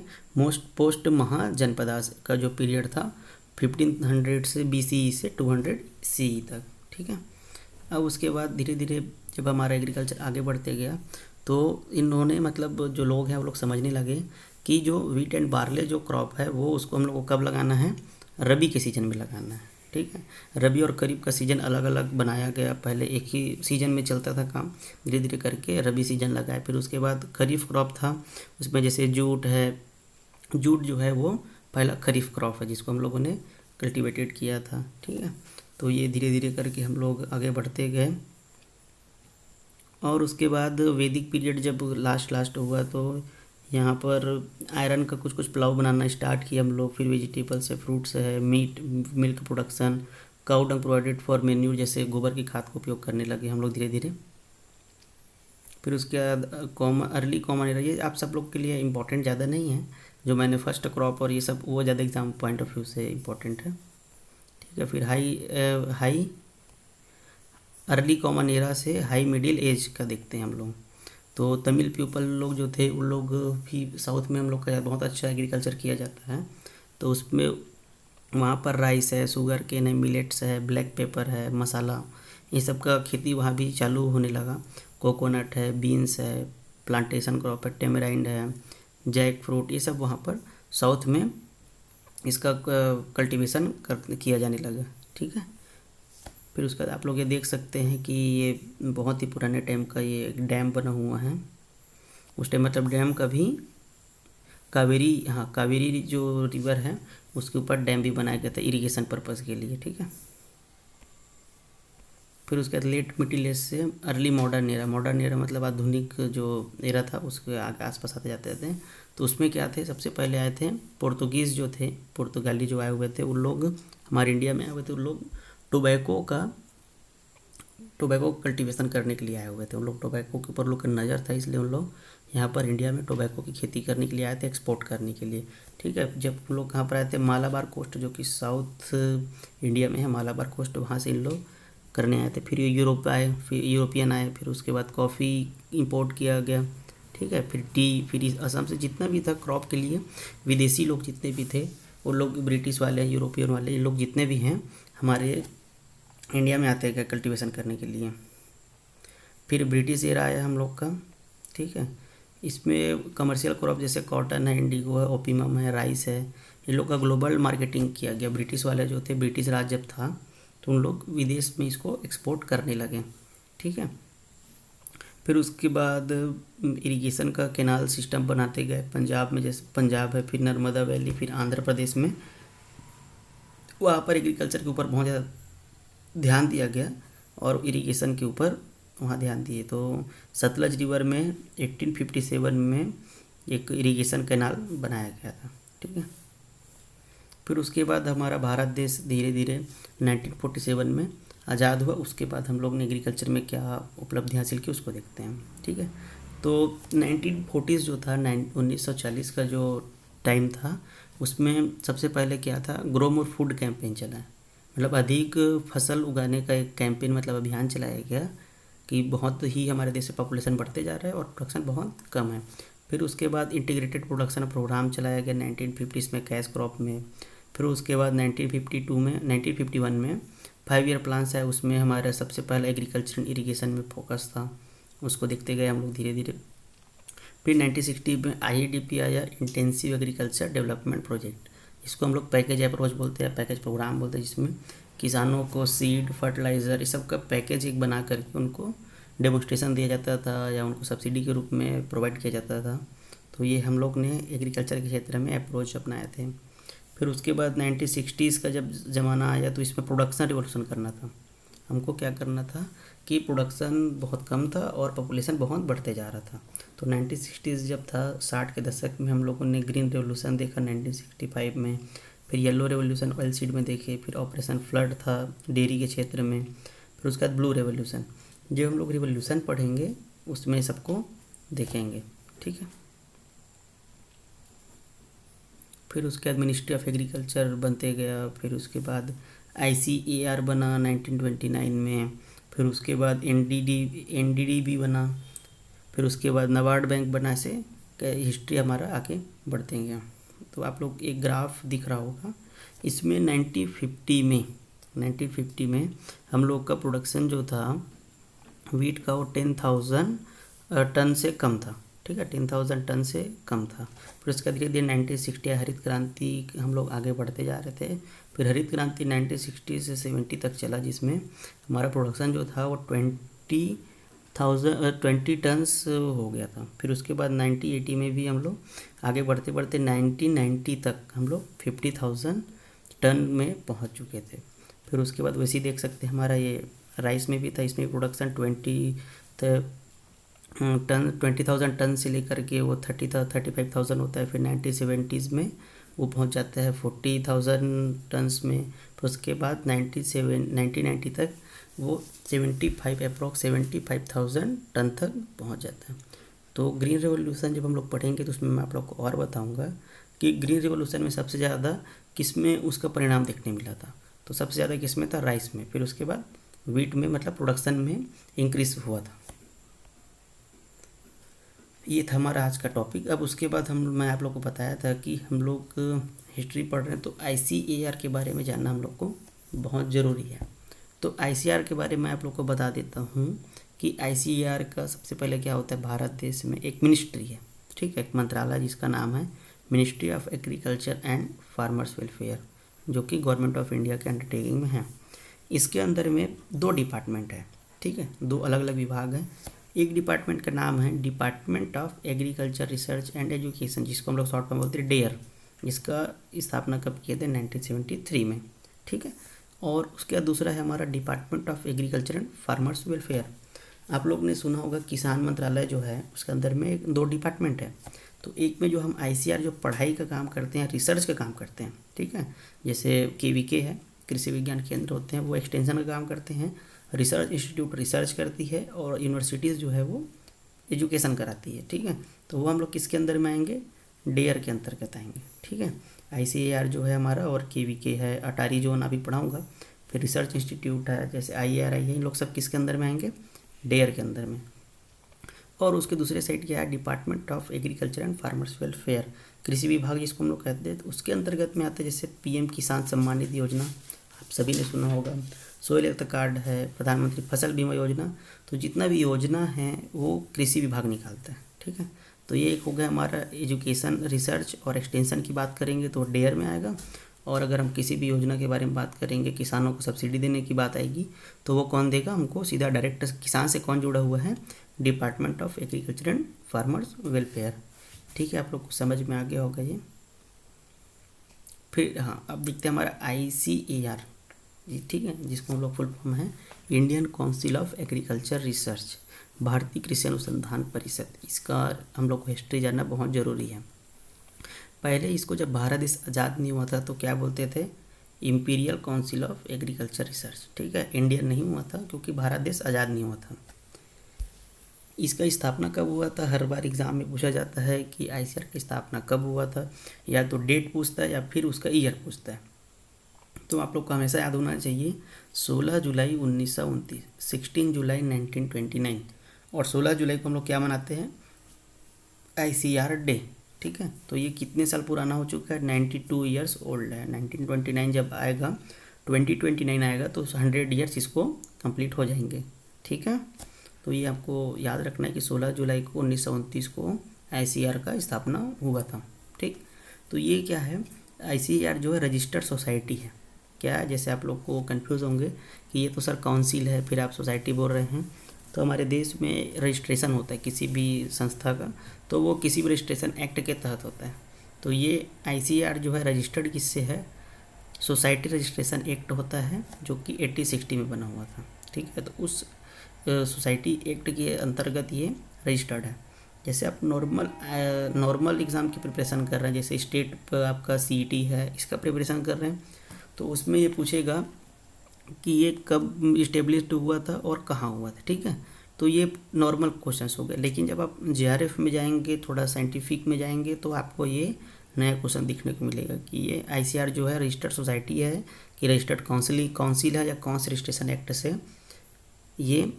पोस्ट महाजनपदास का जो पीरियड था 1500 से BCE से 200 CE तक, ठीक है। अब उसके बाद धीरे धीरे जब हमारा एग्रीकल्चर आगे बढ़ते गया तो इन्होंने मतलब जो लोग हैं वो लोग समझने लगे कि जो वीट एंड बार्ले जो क्रॉप है वो उसको हम लोग को कब लगाना है, रबी के सीजन में लगाना है, ठीक है। रबी और खरीफ का सीज़न अलग अलग बनाया गया, पहले एक ही सीज़न में चलता था काम, धीरे धीरे करके रबी सीज़न लगाया। फिर उसके बाद खरीफ क्रॉप था, उसमें जैसे जूट है, जूट जो है वो पहला खरीफ क्रॉप है जिसको हम लोगों ने कल्टिवेटेड किया था, ठीक है। तो ये धीरे धीरे करके हम लोग आगे बढ़ते गए। और उसके बाद वैदिक पीरियड जब लास्ट हुआ तो यहाँ पर आयरन का कुछ प्लाव बनाना स्टार्ट किया हम लोग। फिर वेजिटेबल्स है, फ्रूट्स है, meat, milk production, cow dung provided for manure, जैसे गोबर की खाद का उपयोग करने लगे हम लोग धीरे धीरे। फिर उसके बाद अर्ली कॉमन एरा, ये आप सब लोग के लिए इम्पोर्टेंट ज़्यादा नहीं है, जो मैंने फर्स्ट क्रॉप और ये सब वो ज़्यादा एग्जाम पॉइंट ऑफ व्यू से इम्पोर्टेंट है, ठीक है। फिर हाई अर्ली कॉमन एरा से हाई मिडिल एज का देखते हैं हम लोग। तो तमिल पीपल लोग जो थे उन लोग भी साउथ में हम लोग का बहुत अच्छा एग्रीकल्चर किया जाता है। तो उसमें वहाँ पर राइस है, शुगर केन है, मिलेट्स है, ब्लैक पेपर है, मसाला, ये सब का खेती वहाँ भी चालू होने लगा। कोकोनट है, बीन्स है, प्लांटेशन क्रॉप है, टेमराइंड है, जैक फ्रूट, ये सब वहाँ पर साउथ में इसका कल्टीवेशन किया जाने लगा, ठीक है। फिर उसके बाद आप लोग ये देख सकते हैं कि ये बहुत ही पुराने टाइम का ये एक डैम बना हुआ है। उस टाइम मतलब डैम का भी कावेरी, हाँ कावेरी जो रिवर है उसके ऊपर डैम भी बनाया गया था इरिगेशन पर्पज़ के लिए, ठीक है। फिर उसके बाद लेट मिडिल एज से अर्ली मॉडर्न एरा मतलब आधुनिक जो एरा था उसके आगे आसपास आते जाते थे। तो उसमें क्या थे, सबसे पहले आए थे पुर्तगीज़ जो थे, पुर्तगाली जो आए हुए थे उन लोग हमारे इंडिया में आए हुए थे। उन लोग टोबैको कल्टीवेशन करने के लिए आए हुए थे। उन लोग टोबैको के ऊपर लोग का नज़र था, इसलिए उन लोग यहाँ पर इंडिया में टोबैको की खेती करने के लिए आए थे, एक्सपोर्ट करने के लिए, ठीक है। जब उन लोग कहाँ पर आए थे, मालाबार कोस्ट जो कि साउथ इंडिया में है, मालाबार कोस्ट, वहाँ से इन लोग करने आए थे। फिर यूरोप आए, फिर यूरोपियन आए, फिर उसके बाद कॉफ़ी इंपोर्ट किया गया, ठीक है। फिर टी, फिर असम से जितना भी था क्रॉप के लिए विदेशी लोग जितने भी थे, वो लोग ब्रिटिश वाले, यूरोपियन वाले, ये लोग जितने भी हैं हमारे इंडिया में आते हैं कल्टीवेशन करने के लिए। फिर ब्रिटिश एरा आया हम लोग का, ठीक है। इसमें कमर्शियल क्रॉप जैसे कॉटन है, इंडिगो है, ओपिमम है, राइस है, इन लोग का ग्लोबल मार्केटिंग किया गया। ब्रिटिश वाले जो थे, ब्रिटिश राज जब था तो उन लोग विदेश में इसको एक्सपोर्ट करने लगे, ठीक है। फिर उसके बाद इरिगेशन का कैनाल सिस्टम बनाते गए। पंजाब में जैसे पंजाब है, फिर नर्मदा वैली, फिर आंध्र प्रदेश में, वहाँ पर एग्रीकल्चर के ऊपर बहुत ज़्यादा ध्यान दिया गया और इरिगेशन के ऊपर वहाँ ध्यान दिए। तो सतलज रिवर में 1857 में एक इरिगेशन कैनाल बनाया गया था, ठीक है। फिर उसके बाद हमारा भारत देश धीरे धीरे 1947 में आज़ाद हुआ। उसके बाद हम लोग ने एग्रीकल्चर में क्या उपलब्धि हासिल की उसको देखते हैं, ठीक है। तो 1940s जो था, 1940 का जो टाइम था, उसमें सबसे पहले क्या था, ग्रो मोर फूड कैंपेन चला है, मतलब अधिक फसल उगाने का एक कैंपेन, मतलब अभियान चलाया गया कि बहुत ही हमारे देश में पॉपुलेशन बढ़ते जा रहा है और प्रोडक्शन बहुत कम है। फिर उसके बाद इंटीग्रेटेड प्रोडक्शन प्रोग्राम चलाया गया 1950s में कैश क्रॉप में। फिर उसके बाद 1951 में 5 ईयर प्लान्स है, उसमें हमारा सबसे पहला एग्रीकल्चर इरिगेशन में फोकस था, उसको देखते गए हम लोग धीरे धीरे। फिर 1960 में IEDP आया, इंटेंसिव एग्रीकल्चर डेवलपमेंट प्रोजेक्ट, इसको हम लोग पैकेज अप्रोच बोलते हैं, पैकेज प्रोग्राम बोलते हैं, जिसमें किसानों को सीड, फर्टिलाइज़र, इस सब का पैकेज एक बना करके उनको डेमोन्स्ट्रेशन दिया जाता था या उनको सब्सिडी के रूप में प्रोवाइड किया जाता था। तो ये हम लोग ने एग्रीकल्चर के क्षेत्र में अप्रोच अपनाए थे। फिर उसके बाद 1960s का जब ज़माना आया तो इसमें प्रोडक्शन रिवोल्यूशन करना था। हमको क्या करना था कि प्रोडक्शन बहुत कम था और पॉपुलेशन बहुत बढ़ते जा रहा था। तो 1960s जब था, 60 के दशक में हम लोगों ने ग्रीन रेवोल्यूशन देखा 1965 में, फिर येलो रेवोल्यूशन ऑयल सीड में देखे, फिर ऑपरेशन फ्लड था डेयरी के क्षेत्र में, फिर उसके बाद ब्लू रेवोल्यूशन। जब हम लोग रिवोल्यूशन पढ़ेंगे उसमें सबको देखेंगे, ठीक है। फिर उसके बाद मिनिस्ट्री ऑफ एग्रीकल्चर बनते गया। फिर उसके बाद ICAR बना 1929 में। फिर उसके बाद NDDB बना। फिर उसके बाद नाबार्ड बैंक बना। से हिस्ट्री हमारा आगे बढ़ते गया। तो आप लोग एक ग्राफ दिख रहा होगा, इसमें 1950 में हम लोग का प्रोडक्शन जो था वीट का वो 10,000 टन से कम था, ठीक है, 10,000 टन से कम था। फिर उसके धीरे धीरे 1960 हरित क्रांति हम लोग आगे बढ़ते जा रहे थे। फिर हरित क्रांति 1960 से 70 तक चला, जिसमें हमारा प्रोडक्शन जो था वो 20 टन्स हो गया था। फिर उसके बाद 1980 में भी हम लोग आगे बढ़ते बढ़ते 1990 तक हम लोग 50,000 टन में पहुंच चुके थे। फिर उसके बाद वैसे ही देख सकते हैं हमारा ये राइस में भी था, इसमें प्रोडक्शन 20,000 टन से लेकर के वो 35,000 होता है। फिर 1970s में वो पहुंच जाता है 40,000 टन्स में। फिर उसके बाद 1990 तक वो 75,000 टन तक पहुंच जाता है। तो ग्रीन रेवोल्यूशन जब हम लोग पढ़ेंगे तो उसमें मैं आप लोग को और बताऊंगा कि ग्रीन रेवोल्यूशन में सबसे ज़्यादा किस में उसका परिणाम देखने मिला था। तो सबसे ज़्यादा किस में था? राइस में। फिर उसके बाद वीट में, मतलब प्रोडक्शन में इंक्रीज हुआ था। ये था हमारा आज का टॉपिक। अब उसके बाद मैं आप लोग को बताया था कि हम लोग हिस्ट्री पढ़ रहे हैं तो ICAR के बारे में जानना हम लोग को बहुत ज़रूरी है। तो ICAR के बारे में आप लोग को बता देता हूँ कि ICAR का सबसे पहले क्या होता है, भारत देश में एक मिनिस्ट्री है, ठीक है, एक मंत्रालय जिसका नाम है ministry of agriculture and farmers welfare, जो कि गवर्नमेंट ऑफ इंडिया के अंडरटेकिंग में है। इसके अंदर में 2 डिपार्टमेंट है, ठीक है, 2 अलग अलग विभाग हैं। एक डिपार्टमेंट का नाम है department of agriculture research and education, जिसको हम लोग शॉर्ट में बोलते हैं डेयर। इसका स्थापना कब किए थे? 1973 में, ठीक है। और उसके बाद दूसरा है हमारा department of agriculture and farmers welfare. आप लोग ने सुना होगा किसान मंत्रालय जो है उसके अंदर में 2 डिपार्टमेंट है। तो एक में जो हम ICAR जो पढ़ाई का काम करते हैं, रिसर्च का काम करते हैं, ठीक है, जैसे KVK है, कृषि विज्ञान केंद्र होते हैं, वो एक्सटेंशन का काम करते हैं। रिसर्च इंस्टीट्यूट रिसर्च करती है और यूनिवर्सिटीज़ जो है वो एजुकेशन कराती है, ठीक है। तो वो हम लोग किसके अंदर में आएंगे? डेयर के अंतर्गत आएंगे, ठीक है। ICAR जो है हमारा और KVK है, अटारी जोन अभी पढ़ाऊँगा। फिर रिसर्च इंस्टीट्यूट है जैसे IRI है, इन लोग सब किसके अंदर में आएंगे? डेयर के अंदर में। और उसके दूसरे साइड क्या है? Department of agriculture and farmers welfare, कृषि विभाग जिसको हम लोग कहते हैं। तो उसके अंतर्गत में आता है जैसे PM किसान सम्मान निधि योजना, आप सभी ने सुना होगा। सोइल हेल्थ कार्ड है, प्रधानमंत्री फसल बीमा योजना। तो जितना भी योजना है वो कृषि विभाग निकालता है, ठीक है। तो ये एक हो गया हमारा एजुकेशन, रिसर्च और एक्सटेंशन की बात करेंगे तो डेयर में आएगा। और अगर हम किसी भी योजना के बारे में बात करेंगे, किसानों को सब्सिडी देने की बात आएगी, तो वो कौन देगा हमको? सीधा डायरेक्ट किसान से कौन जुड़ा हुआ है? Department of agriculture and farmers welfare, ठीक है। आप लोग को समझ में आ गया होगा ये। फिर हाँ, अब देखते हैं हमारा ICAR जी, ठीक है, जिसको हम लोग फुल फॉर्म है Indian council of agriculture research, भारतीय कृषि अनुसंधान परिषद। इसका हम लोग को हिस्ट्री जानना बहुत ज़रूरी है। पहले इसको जब भारत देश आज़ाद नहीं हुआ था तो क्या बोलते थे? Imperial council of agriculture research, ठीक है। इंडियन नहीं हुआ था क्योंकि भारत देश आज़ाद नहीं हुआ था। इसका स्थापना कब हुआ था? हर बार एग्ज़ाम में पूछा जाता है कि ICAR की स्थापना कब हुआ था, या तो डेट पूछता है या फिर उसका ईयर पूछता है। तो आप लोग को हमेशा याद होना चाहिए 16 जुलाई 1929, 16 जुलाई 1929। और 16 जुलाई को हम लोग क्या मनाते हैं? ICAR डे, ठीक है। तो ये कितने साल पुराना हो चुका है? 92 ईयर्स ओल्ड है। 1929 जब आएगा, 2029 आएगा तो 100 ईयर्स इसको कंप्लीट हो जाएंगे, ठीक है। तो ये आपको याद रखना है कि 16 जुलाई को 1929 को ICAR का स्थापना हुआ था, ठीक। तो ये क्या है? ICAR जो है रजिस्टर्ड सोसाइटी है। क्या है? जैसे आप लोग को कंफ्यूज होंगे कि ये तो सर काउंसिल है, फिर आप सोसाइटी बोल रहे हैं। तो हमारे देश में रजिस्ट्रेशन होता है किसी भी संस्था का, तो वो किसी भी रजिस्ट्रेशन एक्ट के तहत होता है। तो ये ICAR जो है रजिस्टर्ड किससे है? सोसाइटी रजिस्ट्रेशन एक्ट होता है जो कि 1860 में बना हुआ था, ठीक है। तो उस सोसाइटी एक्ट के अंतर्गत ये रजिस्टर्ड है। जैसे आप नॉर्मल एग्ज़ाम की प्रिपरेशन कर रहे हैं, जैसे स्टेट पर आपका CET है, इसका प्रिपरेशन कर रहे हैं, तो उसमें ये पूछेगा कि ये कब इस्टेब्लिश्ड हुआ था और कहाँ हुआ था, ठीक है। तो ये नॉर्मल क्वेश्चंस हो गए। लेकिन जब आप JRF में जाएंगे, थोड़ा साइंटिफिक में जाएंगे, तो आपको ये नया क्वेश्चन देखने को मिलेगा कि ये ICAR जो है रजिस्टर्ड सोसाइटी है कि रजिस्टर्ड काउंसिल है, या कौन से रजिस्ट्रेशन एक्ट से ये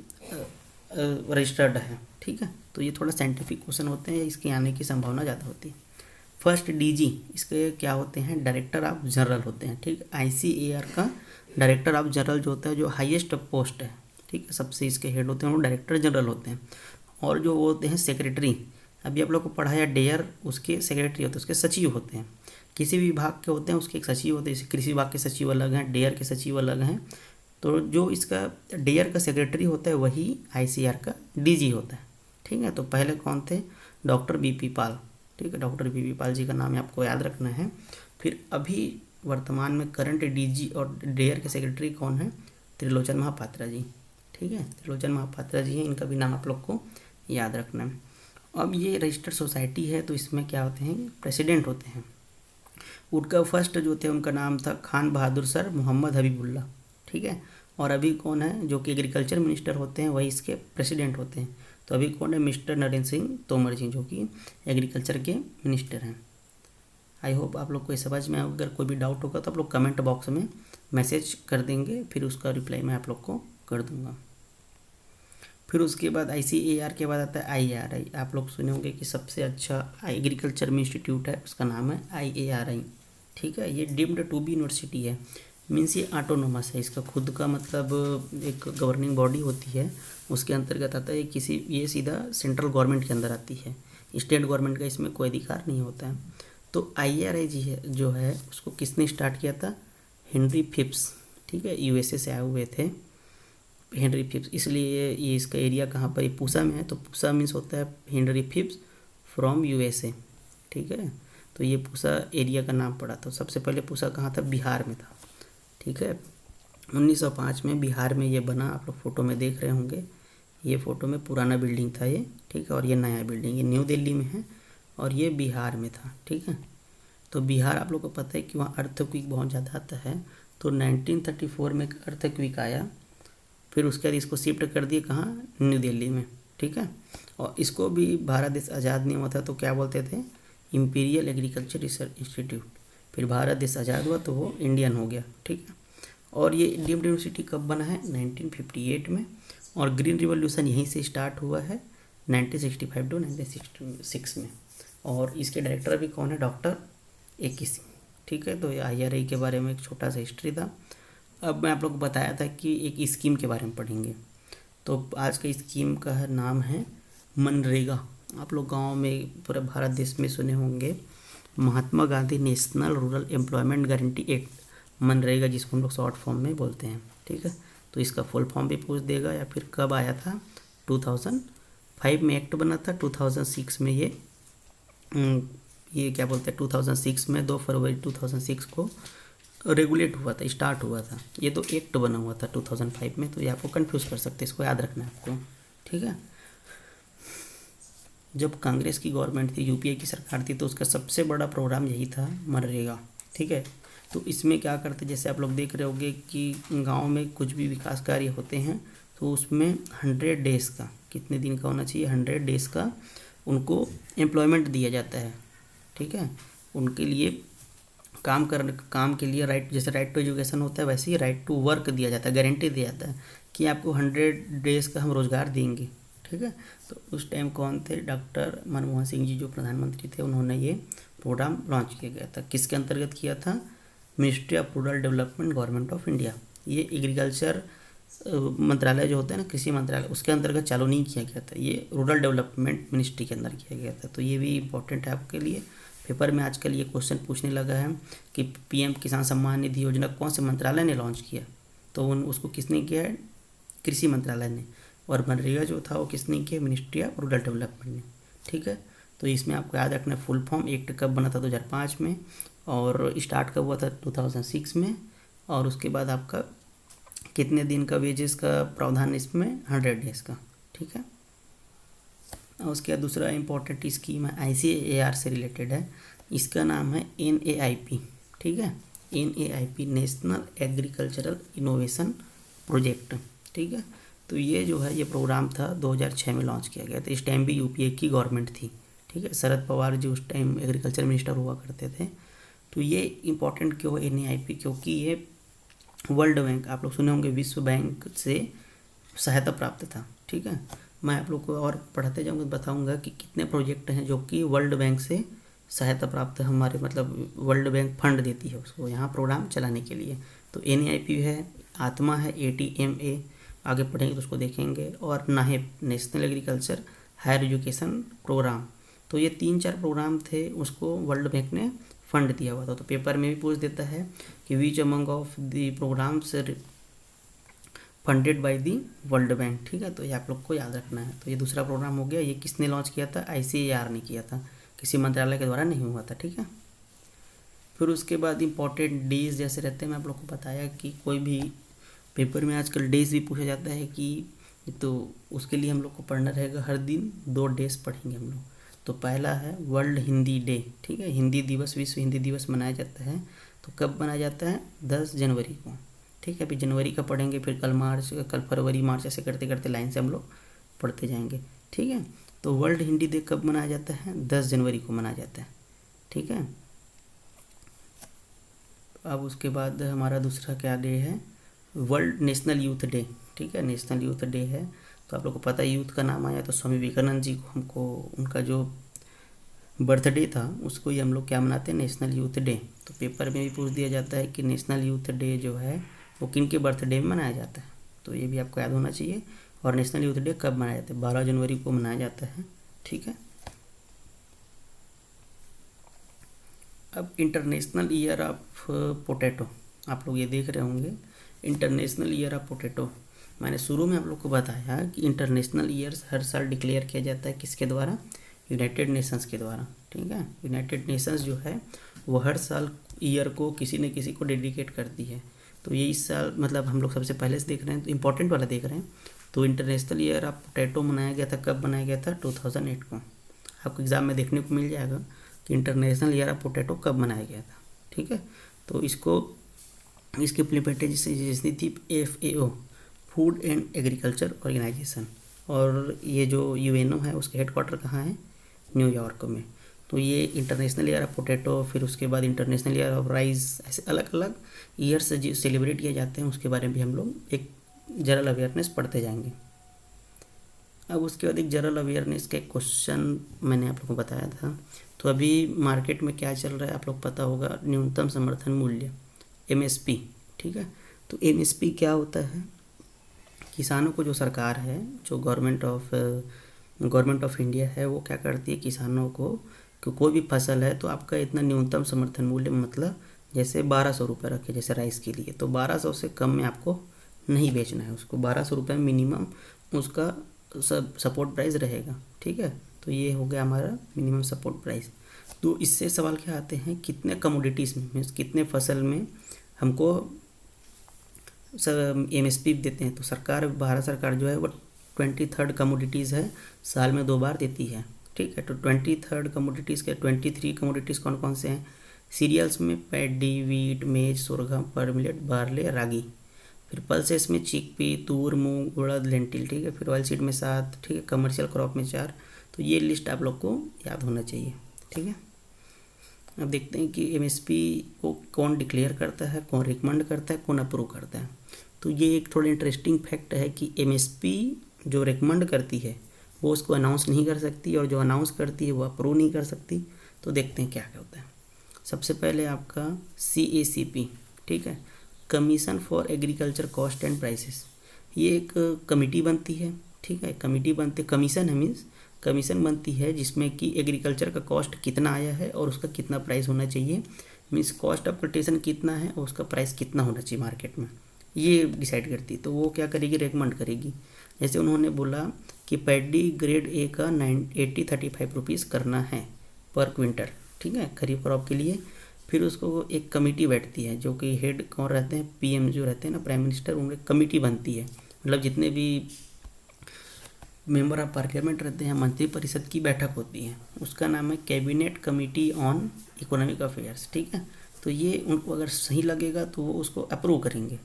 रजिस्टर्ड है, ठीक है। तो ये थोड़ा साइंटिफिक क्वेश्चन होते हैं, इसके आने की संभावना ज़्यादा होती है। फर्स्ट DG इसके क्या होते हैं? डायरेक्टर ऑफ जनरल होते हैं, ठीक। ICAR का डायरेक्टर ऑफ जनरल जो होता है, जो हाईएस्ट पोस्ट है, ठीक है, सबसे इसके हेड होते हैं वो डायरेक्टर जनरल होते हैं। और जो वो होते हैं सेक्रेटरी, अभी आप लोग को पढ़ाया डेयर उसके सेक्रेटरी होते हैं, उसके सचिव होते हैं। किसी भी विभाग के होते हैं उसके एक सचिव होते हैं, जैसे कृषि विभाग के सचिव अलग हैं, डेयर के सचिव अलग हैं। तो जो इसका डेयर का सेक्रेटरी होता है वही आईसीएआर का डीजी होता है। ठीक है, तो पहले कौन थे? डॉक्टर बीपी पाल। ठीक है, डॉक्टर बीपी पाल जी का नाम आपको याद रखना है। फिर अभी वर्तमान में करंट डीजी और डेयर के सेक्रेटरी कौन है? त्रिलोचन महापात्रा जी। ठीक है, त्रिलोचन महापात्रा जी हैं, इनका भी नाम आप लोग को याद रखना है। अब ये रजिस्टर्ड सोसाइटी है, तो इसमें क्या होते हैं? प्रेसिडेंट होते हैं। उनका फर्स्ट जो थे उनका नाम था खान बहादुर सर मोहम्मद हबीबुल्ला। ठीक है, और अभी कौन है जो कि एग्रीकल्चर मिनिस्टर होते हैं वही इसके प्रेसिडेंट होते हैं। तो अभी कौन है? मिस्टर नरेंद्र सिंह तोमर जी, जो कि एग्रीकल्चर के मिनिस्टर हैं। आई होप आप लोग को समझ में, अगर कोई भी डाउट होगा तो आप लोग कमेंट बॉक्स में मैसेज कर देंगे, फिर उसका रिप्लाई मैं आप लोग को कर दूंगा। फिर उसके बाद आईसीएआर के बाद आता है आईएआरआई। आप लोग सुने होंगे कि सबसे अच्छा एग्रीकल्चर में इंस्टीट्यूट है, उसका नाम है आईएआरआई। ठीक है, ये डीम्ड टू बी यूनिवर्सिटी है, मीन्स ये ऑटोनोमस है, इसका खुद का मतलब एक गवर्निंग बॉडी होती है, उसके अंतर्गत आता है। ये सीधा सेंट्रल गवर्नमेंट के अंदर आती है, स्टेट गवर्नमेंट का इसमें कोई अधिकार नहीं होता है। तो आईआरआई जी है जो है उसको किसने स्टार्ट किया था? Henry Phipps. ठीक है, यूएसए से आए हुए थे हेनरी फिप्स, इसलिए ये इसका एरिया कहाँ पर? ये पूसा में है, तो पूसा मीन्स होता है हेनरी फिप्स फ्रॉम यूएसए। ठीक है, तो ये पूसा एरिया का नाम पड़ा। तो सबसे पहले पूसा कहाँ था? बिहार में था। ठीक है, 1905 में बिहार में ये बना, आप लोग फोटो में देख रहे होंगे। ये फ़ोटो में पुराना बिल्डिंग था ये। ठीक है, और ये नया बिल्डिंग, ये न्यू दिल्ली में है और ये बिहार में था। ठीक है, तो बिहार आप लोग को पता है कि वहाँ अर्थक्वेक बहुत ज़्यादा आता है। तो 1934 में अर्थक्वेक आया, फिर उसके बाद इसको शिफ्ट कर दिए कहाँ? न्यू दिल्ली में। ठीक है, और इसको भी भारत देश आज़ाद नहीं हुआ था तो क्या बोलते थे? Imperial agriculture research institute. फिर भारत देश आज़ाद हुआ तो वो इंडियन हो गया। ठीक है, और ये डीम्ड यूनिवर्सिटी कब बना है? 1958 में, और ग्रीन रिवॉल्यूशन यहीं से स्टार्ट हुआ है 1965 टू 1966 में। और इसके डायरेक्टर भी कौन है? Doctor A K. सिंह। ठीक है, तो ये आईआरआई के बारे में एक छोटा सा हिस्ट्री था। अब मैं आप लोग को बताया था कि एक स्कीम के बारे में पढ़ेंगे, तो आज का स्कीम का नाम है मनरेगा। आप लोग गांव में पूरे भारत देश में सुने होंगे, Mahatma Gandhi national rural employment guarantee act, मनरेगा, जिसको हम लोग शॉर्ट फॉर्म में बोलते हैं। ठीक है, तो इसका फुल फॉर्म भी पूछ देगा, या फिर कब आया था? 2005 में एक्ट बना था, 2006 में ये क्या बोलते हैं, 2006 में 2 फरवरी 2006 को रेगुलेट हुआ था, स्टार्ट हुआ था। ये तो एक्ट बना हुआ था 2005 में, तो ये आपको कंफ्यूज कर सकते हैं, इसको याद रखना है आपको। ठीक है, जब कांग्रेस की गवर्नमेंट थी, यूपीए की सरकार थी, तो उसका सबसे बड़ा प्रोग्राम यही था, मनरेगा। ठीक है, तो इसमें क्या करते, जैसे आप लोग देख रहे होंगे कि गांव में कुछ भी विकास कार्य होते हैं तो उसमें 100 डेज का, कितने दिन का होना चाहिए? 100 डेज का उनको एम्प्लॉयमेंट दिया जाता है। ठीक है, उनके लिए काम के लिए राइट, जैसे राइट टू एजुकेशन होता है वैसे ही राइट टू वर्क दिया जाता है, गारंटी दिया जाता है कि आपको 100 डेज का हम रोज़गार देंगे। ठीक है, तो उस टाइम कौन थे? डॉक्टर मनमोहन सिंह जी जो प्रधानमंत्री थे, उन्होंने ये प्रोग्राम लॉन्च किया गया था। किसके अंतर्गत किया था? Ministry of rural development, government of India. ये एग्रीकल्चर मंत्रालय जो होता है ना, कृषि मंत्रालय, उसके अंतर्गत चालू नहीं किया गया था, ये रूरल डेवलपमेंट मिनिस्ट्री के अंदर किया गया था। तो ये भी इम्पोर्टेंट है आपके लिए। पेपर में आजकल ये क्वेश्चन पूछने लगा है कि पीएम किसान सम्मान निधि योजना कौन से मंत्रालय ने लॉन्च किया? तो उसको किसने किया है? कृषि मंत्रालय ने। और मनरेगा जो था वो किसने किया? मिनिस्ट्री ऑफ रूरल डेवलपमेंट ने। ठीक है, तो इसमें आपको याद रखना है फुल फॉर्म। एक्ट कब बना था? 2005 में, और स्टार्ट कब हुआ था? 2006 में, और उसके बाद आपका कितने दिन का वेजेस का प्रावधान इसमें? 100 डेज का। ठीक है, और उसके बाद दूसरा इम्पोर्टेंट स्कीम है, आईसीएआर से रिलेटेड है, इसका नाम है NAIP। ठीक है, NAIP, national agricultural innovation project. ठीक है, तो ये जो है ये प्रोग्राम था 2006 में लॉन्च किया गया था। इस टाइम भी यूपीए की गवर्नमेंट थी। ठीक है, शरद पवार जी उस टाइम एग्रीकल्चर मिनिस्टर हुआ करते थे। तो ये इम्पोर्टेंट क्यों है NAIP? क्योंकि ये वर्ल्ड बैंक, आप लोग सुने होंगे, विश्व बैंक से सहायता प्राप्त था। ठीक है, मैं आप लोग को और पढ़ाते जाऊँगा तो बताऊँगा कि कितने प्रोजेक्ट हैं जो कि वर्ल्ड बैंक से सहायता प्राप्त है, हमारे मतलब वर्ल्ड बैंक फंड देती है उसको यहाँ प्रोग्राम चलाने के लिए। तो NAIP है, आत्मा है, ATMA, आगे पढ़ेंगे तो उसको देखेंगे, और NAHEP, national agriculture higher education programme, तो ये 3-4 प्रोग्राम थे, उसको वर्ल्ड बैंक ने फंड दिया हुआ था। तो पेपर में भी पूछ देता है कि which among of the programs funded by the World Bank. ठीक है, तो ये आप लोग को याद रखना है। तो ये दूसरा प्रोग्राम हो गया। ये किसने लॉन्च किया था? ICAR ने किया था, किसी मंत्रालय के द्वारा नहीं हुआ था। ठीक है, फिर उसके बाद इम्पोर्टेंट डेज जैसे रहते हैं, मैं आप लोग को बताया कि कोई भी पेपर में आजकल डेज भी पूछा जाता है कि, तो उसके लिए हम लोग को पढ़ना रहेगा। हर दिन 2 डेज पढ़ेंगे हम लोग। तो पहला है वर्ल्ड हिंदी डे। ठीक है, हिंदी दिवस, विश्व हिंदी दिवस मनाया जाता है। तो कब मनाया जाता है? 10 जनवरी को। ठीक है, अभी जनवरी का पढ़ेंगे, फिर कल मार्च, कल फरवरी, मार्च, ऐसे करते करते लाइन से हम लोग पढ़ते जाएंगे। ठीक है, तो वर्ल्ड हिंदी डे कब मनाया जाता है? 10 जनवरी को मनाया जाता है। ठीक है, अब उसके बाद हमारा दूसरा क्या डे है? World national youth day. ठीक है, नेशनल यूथ डे है। तो आप लोग को पता है यूथ का नाम आया तो स्वामी विवेकानंद जी को, हमको उनका जो बर्थडे था उसको ही हम लोग क्या मनाते हैं? National youth day. तो पेपर में भी पूछ दिया जाता है कि नेशनल यूथ डे जो है वो किन के बर्थडे में मनाया जाता है। तो ये भी आपको याद होना चाहिए। और नेशनल यूथ डे कब मनाया जाता है? 12 जनवरी को मनाया जाता है। ठीक है, अब इंटरनेशनल ईयर ऑफ पोटैटो आप लोग ये देख रहे होंगे। इंटरनेशनल ईयर ऑफ पोटैटो, मैंने शुरू में आप लोग को बताया कि इंटरनेशनल ईयर्स हर साल डिक्लेयर किया जाता है किसके द्वारा? यूनाइटेड नेशंस के द्वारा। ठीक है, यूनाइटेड नेशंस जो है वो हर साल ईयर को किसी न किसी को डेडिकेट करती है। तो ये इस साल मतलब हम लोग सबसे पहले से देख रहे हैं, तो इम्पोर्टेंट वाला देख रहे हैं। तो इंटरनेशनल ईयर ऑफ पोटैटो मनाया गया था, कब मनाया गया था? 2008 को। आपको एग्ज़ाम में देखने को मिल जाएगा कि इंटरनेशनल ईयर ऑफ पोटैटो कब मनाया गया था। ठीक है, तो इसकी इम्प्लीमेंटेशन थी FAO, food and agriculture organisation. और ये जो UNO है उसके हेडक्वार्टर कहाँ है? न्यूयॉर्क में। तो ये इंटरनेशनल ईयर ऑफ पोटैटो, फिर उसके बाद इंटरनेशनल ईयर ऑफ राइस, ऐसे अलग अलग ईयर्स जो सेलिब्रेट किए जाते हैं उसके बारे में भी हम लोग एक जनरल अवेयरनेस पढ़ते जाएंगे। अब उसके बाद एक जनरल अवेयरनेस का एक क्वेश्चन मैंने आप लोगों को बताया था। तो अभी मार्केट में क्या चल रहा है आप लोग पता होगा? न्यूनतम समर्थन मूल्य, MSP। ठीक है, तो MSP क्या होता है? किसानों को जो सरकार है, जो गवर्नमेंट ऑफ इंडिया है, वो क्या करती है किसानों को कि कोई भी फसल है तो आपका इतना न्यूनतम समर्थन मूल्य, मतलब जैसे 1200 रुपये रखे जैसे राइस के लिए, तो 1200 से कम में आपको नहीं बेचना है उसको। 1200 रुपये मिनिमम उसका सपोर्ट प्राइस रहेगा। ठीक है, तो ये हो गया हमारा मिनिमम सपोर्ट प्राइस। तो इससे सवाल क्या आते हैं? कितने कमोडिटीज़ में, मीन्स कितने फसल में हमको MSP देते हैं। तो सरकार, भारत सरकार जो है वो 23rd कमोडिटीज़ है, साल में 2 बार देती है। ठीक है, तो 23rd कमोडिटीज़ के 23 कमोडिटीज़ कौन कौन से हैं? सीरियल्स में पैडी, वीट, मेज, सोरघम, पर मिलेट, बार्ले, रागी। फिर पल्सेस में चिकपी, तूर, मूंग, उड़द, लेंटिल। ठीक है, फिर ऑयल सीड में 7। ठीक है, कमर्शियल क्रॉप में 4। तो ये लिस्ट आप लोग को याद होना चाहिए। ठीक है, अब देखते हैं कि MSP को कौन डिक्लेयर करता है, कौन रिकमेंड करता है, कौन अप्रूव करता है। तो ये एक थोड़ा इंटरेस्टिंग फैक्ट है कि MSP जो रिकमेंड करती है वो उसको अनाउंस नहीं कर सकती, और जो अनाउंस करती है वो अप्रूव नहीं कर सकती। तो देखते हैं क्या क्या होता है। सबसे पहले आपका CACP। ठीक है, commission for agriculture cost and prices. ये एक कमिटी बनती है। ठीक है, कमिटी बनती, कमीशन है, मीन्स कमीशन बनती है जिसमें कि एग्रीकल्चर का कॉस्ट कितना आया है और उसका कितना प्राइस होना चाहिए, मीन्स कॉस्ट ऑफ कल्टीवेशन कितना है और उसका प्राइस कितना होना चाहिए मार्केट में, ये डिसाइड करती है। तो वो क्या करेगी? रेकमेंड करेगी। जैसे उन्होंने बोला कि पैडी ग्रेड A का 80-35 रुपीज़ करना है पर क्विंटल। ठीक है, खरीफ क्रॉप के लिए। फिर उसको एक कमेटी बैठती है जो कि हेड कौन रहते हैं? PM जो रहते हैं ना, प्राइम मिनिस्टर, उनकी कमेटी बनती है। मतलब जितने भी मेंबर ऑफ पार्लियामेंट रहते हैं, मंत्रिपरिषद की बैठक होती है, उसका नाम है cabinet committee on economic affairs. ठीक है, तो ये उनको अगर सही लगेगा तो वो उसको अप्रूव करेंगे।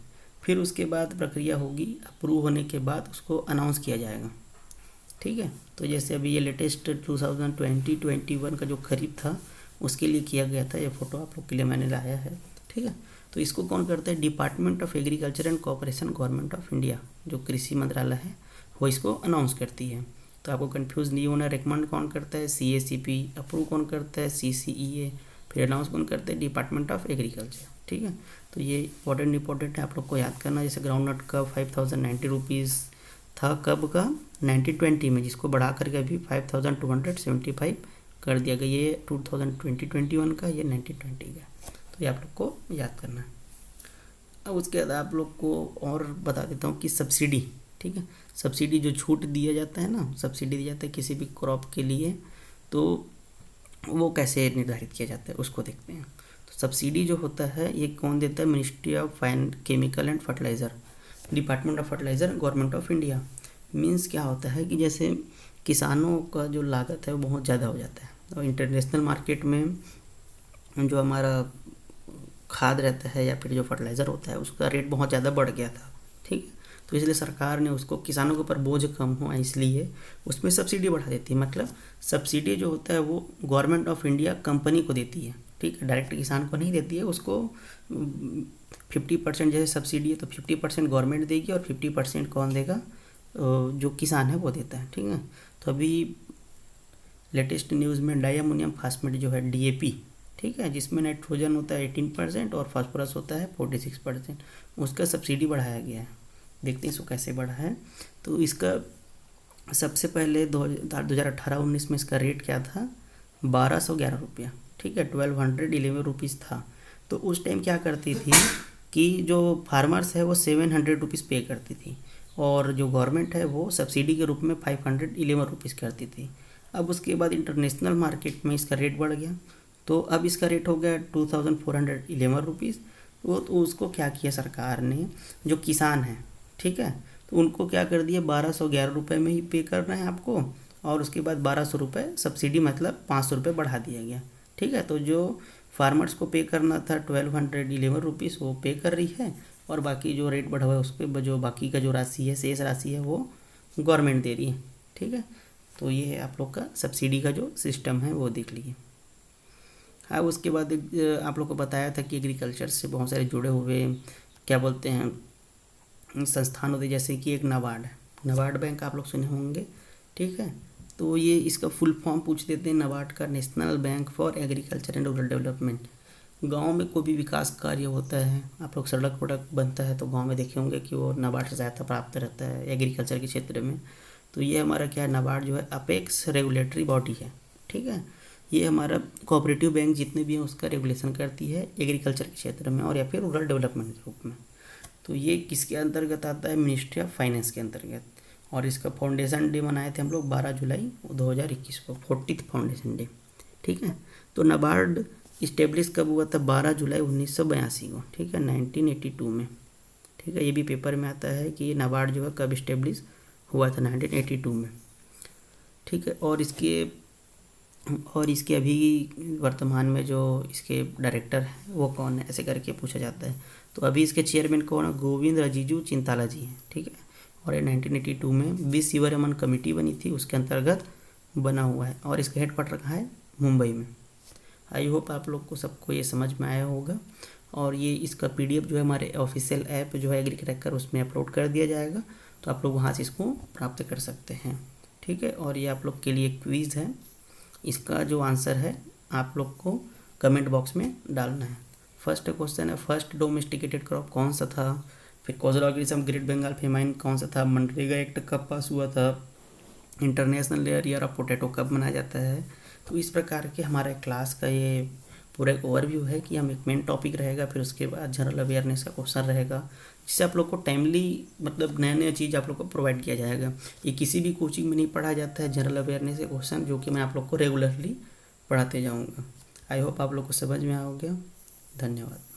फिर उसके बाद प्रक्रिया होगी, अप्रूव होने के बाद उसको अनाउंस किया जाएगा। ठीक है, तो जैसे अभी ये लेटेस्ट 2020-21 का जो खरीफ था उसके लिए किया गया था। ये फ़ोटो आप लोग के लिए मैंने लाया है। ठीक है, तो इसको कौन करता है? Department of agriculture and cooperation, government of India, जो कृषि मंत्रालय है वो इसको अनाउंस करती है। तो आपको कंफ्यूज नहीं होना। रिकमेंड कौन करता है? CACP। अप्रूव कौन करता है? CCEA। फिर अनाउंस कौन करते हैं? Department of agriculture. ठीक है, तो ये इंपॉर्टेंट है, आप लोग को याद करना। जैसे ग्राउंड नट का 5090 रुपीज़ था, कब का? 1920 में, जिसको बढ़ा करके अभी 5275 कर दिया गया। ये 2021 का, ये 1920 का। तो ये आप लोग को याद करना है। अब उसके बाद आप लोग को और बता देता हूँ कि सब्सिडी, ठीक है, सब्सिडी जो छूट दिया जाता है ना, सब्सिडी दिया जाता है किसी भी क्रॉप के लिए, तो वो कैसे निर्धारित किया जाता है उसको देखते हैं। तो सब्सिडी जो होता है ये कौन देता है? Ministry of chemical and fertiliser, department of fertiliser, government of India. Means क्या होता है कि जैसे किसानों का जो लागत है वो बहुत ज़्यादा हो जाता है, और इंटरनेशनल मार्केट में जो हमारा खाद रहता है या फिर जो फर्टिलाइज़र होता है उसका रेट बहुत ज़्यादा बढ़ गया था, ठीक है। तो इसलिए सरकार ने उसको किसानों के ऊपर बोझ कम हो इसलिए उसमें सब्सिडी बढ़ा देती है। मतलब सब्सिडी जो होता है वो गवर्नमेंट ऑफ इंडिया कंपनी को देती है, ठीक है, डायरेक्ट किसान को नहीं देती है। उसको 50% जैसे सब्सिडी है तो 50% गवर्नमेंट देगी और 50% कौन देगा? जो किसान है वो देता है, ठीक है। तो अभी लेटेस्ट न्यूज़ में डायमोनियम फास्फेट जो है DAP, ठीक है, जिसमें नाइट्रोजन होता है 18% और फास्फोरस होता है 46%, उसका सब्सिडी बढ़ाया गया है। देखते हैं इसको कैसे बढ़ा है। तो इसका सबसे पहले 2018-19 में इसका रेट क्या था? 1211 रुपया, ठीक है, 1211 रुपीज़ था। तो उस टाइम क्या करती थी कि जो फार्मर्स है वो 700 रुपीज़ पे करती थी, और जो गवर्नमेंट है वो सब्सिडी के रूप में 511 रुपीज़ करती थी। अब उसके बाद इंटरनेशनल मार्केट में इसका रेट बढ़ गया, तो अब इसका रेट हो गया 2411 रुपीज़। वो तो उसको क्या किया सरकार ने, जो किसान हैं, ठीक है, तो उनको क्या कर दिया, 1211 रुपये में ही पे करना है आपको, और उसके बाद 1200 रुपये सब्सिडी, मतलब 500 रुपये बढ़ा दिया गया, ठीक है। तो जो फार्मर्स को पे करना था 1211 रुपीज़ वो पे कर रही है, और बाकी जो रेट बढ़ा हुआ है उस पर जो बाकी का जो राशि है, शेष राशि है, वो गवर्नमेंट दे रही है, ठीक है। तो ये है आप लोग का सब्सिडी का जो सिस्टम है वो देख लीजिए। हाँ, उसके बाद आप लोग को बताया था कि एग्रीकल्चर से बहुत सारे जुड़े हुए क्या बोलते हैं संस्थान होते, जैसे कि एक नाबार्ड है, नाबार्ड बैंक आप लोग सुने होंगे, ठीक है। तो ये इसका फुल फॉर्म पूछ देते हैं नाबार्ड का, national bank for agriculture and rural development. गांव में कोई भी विकास कार्य होता है, आप लोग सड़क वड़क बनता है तो गांव में देखे होंगे कि वो नाबार्ड से सहायता प्राप्त रहता है एग्रीकल्चर के क्षेत्र में। तो ये हमारा क्या है, नाबार्ड जो है अपेक्स रेगुलेटरी बॉडी है, ठीक है। ये हमारा कोऑपरेटिव बैंक जितने भी हैं उसका रेगुलेशन करती है एग्रीकल्चर के क्षेत्र में और या फिर रूरल डेवलपमेंट के रूप में। तो ये किसके अंतर्गत आता है? मिनिस्ट्री ऑफ फाइनेंस के अंतर्गत। और इसका फाउंडेशन डे मनाए थे हम लोग 12 जुलाई 2021 को, 40th फाउंडेशन डे, ठीक है। तो नाबार्ड इस्टेब्लिश कब हुआ था? 12 जुलाई 1982 को, ठीक है, 1982 में, ठीक है। ये भी पेपर में आता है कि नाबार्ड जो है कब इस्टेब्लिश हुआ था, 1982 में, ठीक है। और इसके अभी वर्तमान में जो इसके डायरेक्टर हैं वो कौन है, ऐसे करके पूछा जाता है। तो अभी इसके चेयरमैन कौन है? गोविंद राजीजू चिंताला जी हैं, ठीक है। और ये 1982 में विश्व शिवरमन कमेटी बनी थी, उसके अंतर्गत बना हुआ है, और इसका हेडक्वार्टर कहाँ है? मुंबई में। आई होप आप लोग को सबको ये समझ में आया होगा। और ये इसका PDF जो है हमारे ऑफिशियल ऐप जो है एग्री क्रैकर उसमें अपलोड कर दिया जाएगा, तो आप लोग वहाँ से इसको प्राप्त कर सकते हैं, ठीक है। और ये आप लोग के लिए क्विज़ है, इसका जो आंसर है आप लोग को कमेंट बॉक्स में डालना है। फर्स्ट क्वेश्चन है, फर्स्ट डोमेस्टिकेटेड क्रॉप कौन सा था? फिर causal organism great Bengal famine कौन सा था? मनरेगा एक्ट कब पास हुआ था? इंटरनेशनल ईयर ऑफ पोटैटो कब मनाया जाता है? तो इस प्रकार के हमारे क्लास का ये पूरा एक ओवरव्यू है कि हम एक मेन टॉपिक रहेगा, फिर उसके बाद जनरल अवेयरनेस का क्वेश्चन रहेगा, जिससे आप लोग को टाइमली मतलब नया नया चीज़ आप लोग को प्रोवाइड किया जाएगा। ये किसी भी कोचिंग में नहीं पढ़ा जाता है जनरल अवेयरनेस के क्वेश्चन, जो कि मैं आप लोग को रेगुलरली पढ़ाते जाऊँगा। आई होप आप लोग को समझ में आ गया। धन्यवाद।